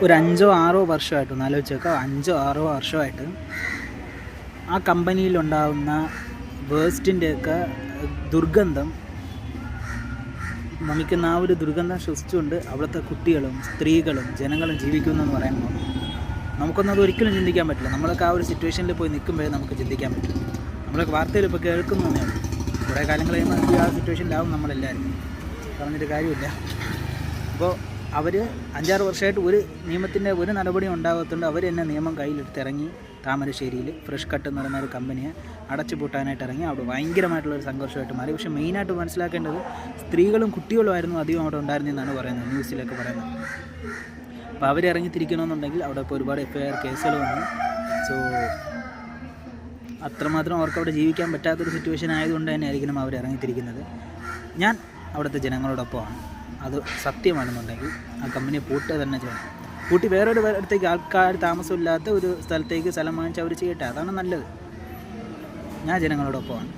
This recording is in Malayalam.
ഒരു 5-6 വർഷമായിട്ട്, ഒന്ന് ആലോചിച്ചേക്കുക, 5-6 വർഷമായിട്ട് ആ കമ്പനിയിലുണ്ടാകുന്ന വേസ്റ്റിൻ്റെയൊക്കെ ദുർഗന്ധം, വമിക്കുന്ന ആ ഒരു ദുർഗന്ധം ശ്വസിച്ചുകൊണ്ട് അവിടുത്തെ കുട്ടികളും സ്ത്രീകളും ജനങ്ങളും ജീവിക്കുന്നെന്ന് പറയുമ്പോൾ നമുക്കൊന്നും അത് ഒരിക്കലും ചിന്തിക്കാൻ പറ്റില്ല. നമ്മളൊക്കെ ആ ഒരു സിറ്റുവേഷനിൽ പോയി നിൽക്കുമ്പോഴേ നമുക്ക് ചിന്തിക്കാൻ പറ്റും. നമ്മളൊക്കെ വാർത്തയിൽ ഇപ്പോൾ കേൾക്കുന്നു എന്നേ ഉള്ളൂ. കുറേ കാലങ്ങൾ കഴിയുമ്പോൾ ആ സിറ്റുവേഷനിലാവും നമ്മളെല്ലാവരും, പറഞ്ഞിട്ട് കാര്യമില്ല. അപ്പോൾ അവർ 5-6 വർഷമായിട്ട് ഒരു നിയമത്തിൻ്റെ ഒരു നടപടിയും ഉണ്ടാകത്തുണ്ട്. അവർ തന്നെ നിയമം കയ്യിലെടുത്തിറങ്ങി താമരശ്ശേരിയിൽ ഫ്രഷ് കട്ട് എന്ന് പറയുന്ന ഒരു കമ്പനിയെ അടച്ചു പൂട്ടാനായിട്ട് ഇറങ്ങി. അവിടെ ഭയങ്കരമായിട്ടുള്ളൊരു സംഘർഷമായിട്ട് മാറി. പക്ഷേ മെയിനായിട്ട് മനസ്സിലാക്കേണ്ടത് സ്ത്രീകളും കുട്ടികളുമായിരുന്നു അധികം അവിടെ ഉണ്ടായിരുന്നതെന്നാണ് പറയുന്നത്, ന്യൂസിലൊക്കെ പറയുന്നത്. അപ്പോൾ അവരിറങ്ങി തിരിക്കണമെന്നുണ്ടെങ്കിൽ അവിടെ ഇപ്പോൾ ഒരുപാട് FIR കേസുകൾ വന്നു. സോ അത്രമാത്രം അവർക്ക് അവിടെ ജീവിക്കാൻ പറ്റാത്തൊരു സിറ്റുവേഷൻ ആയതുകൊണ്ട് തന്നെ ആയിരിക്കണം അവർ ഇറങ്ങിത്തിരിക്കുന്നത്. ഞാൻ അവിടുത്തെ ജനങ്ങളോടൊപ്പമാണ്. അത് സത്യമാണെന്നുണ്ടെങ്കിൽ ആ കമ്പനിയെ പൂട്ടുക തന്നെ ചെയ്യണം. പൂട്ടി വേറൊരു അടുത്തേക്ക് ആൾക്കാർ താമസമില്ലാത്ത ഒരു സ്ഥലത്തേക്ക് സ്ഥലം വാങ്ങിച്ച് അവർ ചെയ്യട്ടെ, അതാണ് നല്ലത്. ഞാൻ ജനങ്ങളോടൊപ്പമാണ്.